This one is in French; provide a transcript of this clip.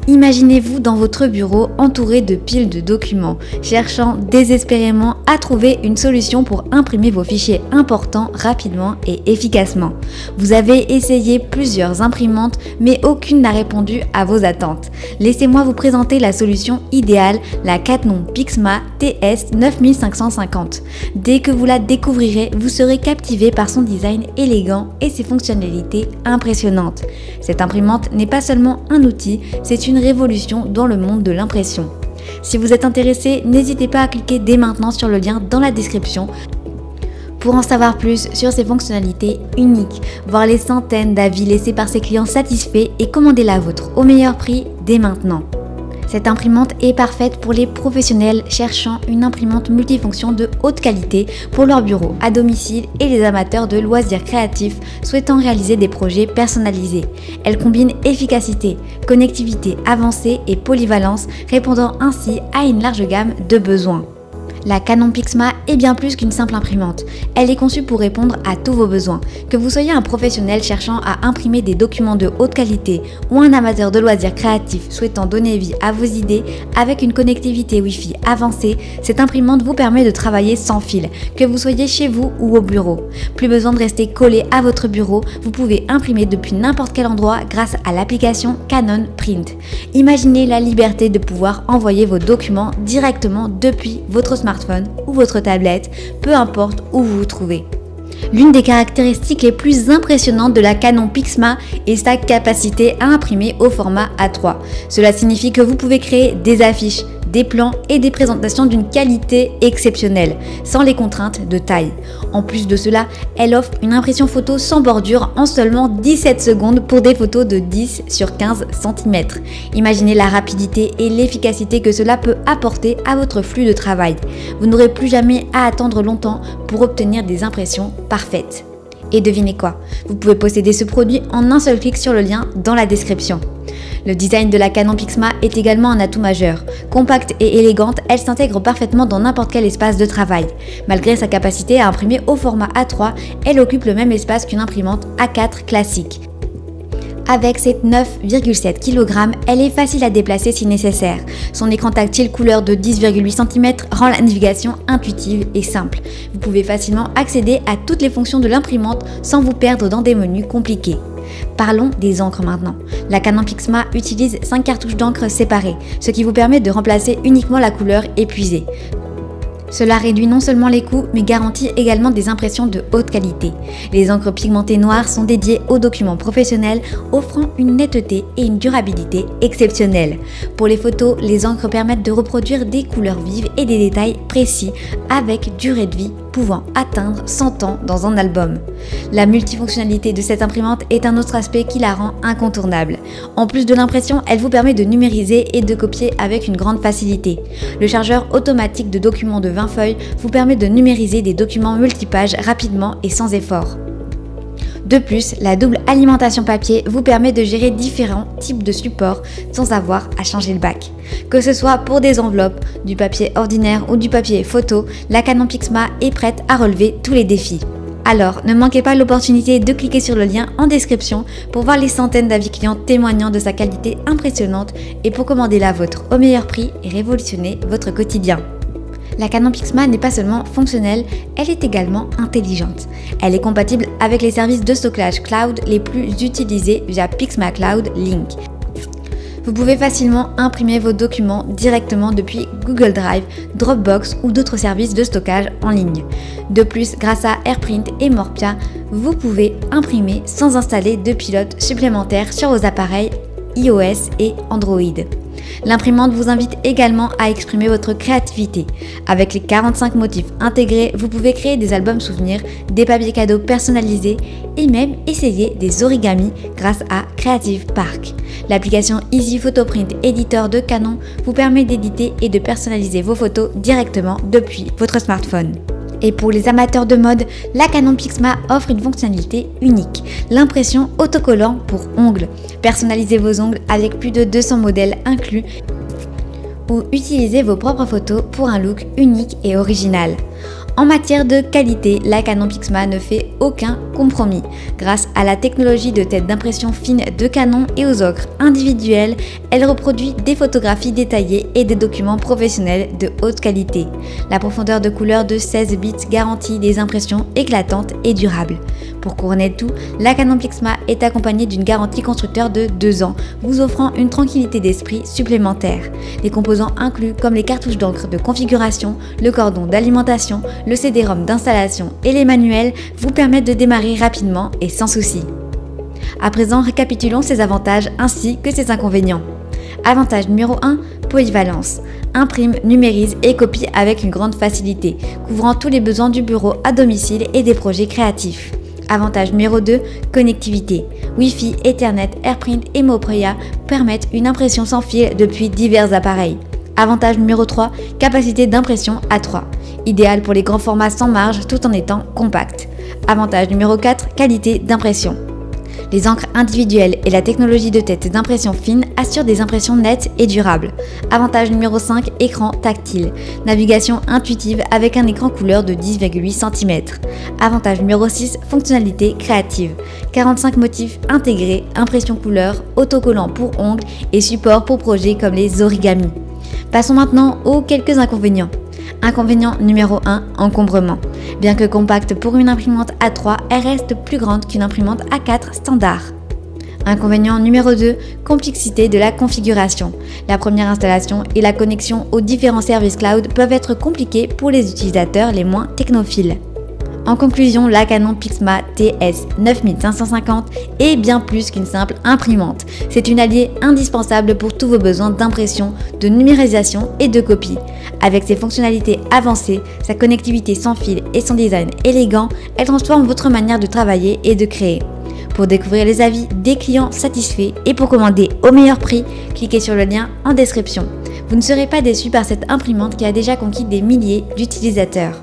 Imaginez-vous dans votre bureau entouré de piles de documents, cherchant désespérément à trouver une solution pour imprimer vos fichiers importants rapidement et efficacement. Vous avez essayé plusieurs imprimantes, mais aucune n'a répondu à vos attentes. Laissez-moi vous présenter la solution idéale, la Canon PIXMA TS9550. Dès que vous la découvrirez, vous serez captivé par son design élégant et ses fonctionnalités impressionnantes. Cette imprimante n'est pas seulement un outil, c'est une révolution dans le monde de l'impression. Si vous êtes intéressé, n'hésitez pas à cliquer dès maintenant sur le lien dans la description pour en savoir plus sur ses fonctionnalités uniques, voir les centaines d'avis laissés par ses clients satisfaits et commander la vôtre au meilleur prix dès maintenant. Cette imprimante est parfaite pour les professionnels cherchant une imprimante multifonction de haute qualité pour leur bureau à domicile et les amateurs de loisirs créatifs souhaitant réaliser des projets personnalisés. Elle combine efficacité, connectivité avancée et polyvalence, répondant ainsi à une large gamme de besoins. La Canon PIXMA est bien plus qu'une simple imprimante. Elle est conçue pour répondre à tous vos besoins. Que vous soyez un professionnel cherchant à imprimer des documents de haute qualité ou un amateur de loisirs créatifs souhaitant donner vie à vos idées, avec une connectivité Wi-Fi avancée, cette imprimante vous permet de travailler sans fil, que vous soyez chez vous ou au bureau. Plus besoin de rester collé à votre bureau, vous pouvez imprimer depuis n'importe quel endroit grâce à l'application Canon Print. Imaginez la liberté de pouvoir envoyer vos documents directement depuis votre smartphone ou votre tablette, peu importe où vous vous trouvez. L'une des caractéristiques les plus impressionnantes de la Canon PIXMA est sa capacité à imprimer au format A3. Cela signifie que vous pouvez créer des affiches, des plans et des présentations d'une qualité exceptionnelle, sans les contraintes de taille. En plus de cela, elle offre une impression photo sans bordure en seulement 17 secondes pour des photos de 10 sur 15 cm. Imaginez la rapidité et l'efficacité que cela peut apporter à votre flux de travail. Vous n'aurez plus jamais à attendre longtemps pour obtenir des impressions parfaites. Et devinez quoi? Vous pouvez posséder ce produit en un seul clic sur le lien dans la description. Le design de la Canon PIXMA est également un atout majeur. Compacte et élégante, elle s'intègre parfaitement dans n'importe quel espace de travail. Malgré sa capacité à imprimer au format A3, elle occupe le même espace qu'une imprimante A4 classique. Avec ses 9,7 kg, elle est facile à déplacer si nécessaire. Son écran tactile couleur de 10,8 cm rend la navigation intuitive et simple. Vous pouvez facilement accéder à toutes les fonctions de l'imprimante sans vous perdre dans des menus compliqués. Parlons des encres maintenant. La Canon PIXMA utilise 5 cartouches d'encre séparées, ce qui vous permet de remplacer uniquement la couleur épuisée. Cela réduit non seulement les coûts, mais garantit également des impressions de haute qualité. Les encres pigmentées noires sont dédiées aux documents professionnels, offrant une netteté et une durabilité exceptionnelles. Pour les photos, les encres permettent de reproduire des couleurs vives et des détails précis, avec durée de vie pouvant atteindre 100 ans dans un album. La multifonctionnalité de cette imprimante est un autre aspect qui la rend incontournable. En plus de l'impression, elle vous permet de numériser et de copier avec une grande facilité. Le chargeur automatique de documents de 20 feuilles vous permet de numériser des documents multipages rapidement et sans effort. De plus, la double alimentation papier vous permet de gérer différents types de supports sans avoir à changer le bac. Que ce soit pour des enveloppes, du papier ordinaire ou du papier photo, la Canon PIXMA est prête à relever tous les défis. Alors, ne manquez pas l'opportunité de cliquer sur le lien en description pour voir les centaines d'avis clients témoignant de sa qualité impressionnante et pour commander la vôtre au meilleur prix et révolutionner votre quotidien. La Canon PIXMA n'est pas seulement fonctionnelle, elle est également intelligente. Elle est compatible avec les services de stockage cloud les plus utilisés via PIXMA Cloud Link. Vous pouvez facilement imprimer vos documents directement depuis Google Drive, Dropbox ou d'autres services de stockage en ligne. De plus, grâce à AirPrint et Morpia, vous pouvez imprimer sans installer de pilote supplémentaire sur vos appareils iOS et Android. L'imprimante vous invite également à exprimer votre créativité. Avec les 45 motifs intégrés, vous pouvez créer des albums souvenirs, des papiers cadeaux personnalisés et même essayer des origamis grâce à Creative Park. L'application Easy Photoprint Editor de Canon vous permet d'éditer et de personnaliser vos photos directement depuis votre smartphone. Et pour les amateurs de mode, la Canon PIXMA offre une fonctionnalité unique, l'impression autocollant pour ongles. Personnalisez vos ongles avec plus de 200 modèles inclus ou utilisez vos propres photos pour un look unique et original. En matière de qualité, la Canon PIXMA ne fait aucun compromis. Grâce à la technologie de tête d'impression fine de Canon et aux encres individuelles, elle reproduit des photographies détaillées et des documents professionnels de haute qualité. La profondeur de couleur de 16 bits garantit des impressions éclatantes et durables. Pour couronner le tout, la Canon PIXMA est accompagnée d'une garantie constructeur de 2 ans, vous offrant une tranquillité d'esprit supplémentaire. Les composants inclus comme les cartouches d'encre de configuration, le cordon d'alimentation, le CD-ROM d'installation et les manuels vous permettent de démarrer rapidement et sans souci. À présent, récapitulons ses avantages ainsi que ses inconvénients. Avantage numéro 1, polyvalence. Imprime, numérise et copie avec une grande facilité, couvrant tous les besoins du bureau à domicile et des projets créatifs. Avantage numéro 2, connectivité. Wi-Fi, Ethernet, AirPrint et Mopraya permettent une impression sans fil depuis divers appareils. Avantage numéro 3, capacité d'impression A3. Idéal pour les grands formats sans marge tout en étant compact. Avantage numéro 4, qualité d'impression. Les encres individuelles et la technologie de tête d'impression fine assurent des impressions nettes et durables. Avantage numéro 5, écran tactile. Navigation intuitive avec un écran couleur de 10,8 cm. Avantage numéro 6, fonctionnalité créative. 45 motifs intégrés, impression couleur, autocollant pour ongles et support pour projets comme les origamis. Passons maintenant aux quelques inconvénients. Inconvénient numéro 1, encombrement. Bien que compacte pour une imprimante A3, elle reste plus grande qu'une imprimante A4 standard. Inconvénient numéro 2, complexité de la configuration. La première installation et la connexion aux différents services cloud peuvent être compliquées pour les utilisateurs les moins technophiles. En conclusion, la Canon PIXMA TS9550 est bien plus qu'une simple imprimante. C'est une alliée indispensable pour tous vos besoins d'impression, de numérisation et de copie. Avec ses fonctionnalités avancées, sa connectivité sans fil et son design élégant, elle transforme votre manière de travailler et de créer. Pour découvrir les avis des clients satisfaits et pour commander au meilleur prix, cliquez sur le lien en description. Vous ne serez pas déçus par cette imprimante qui a déjà conquis des milliers d'utilisateurs.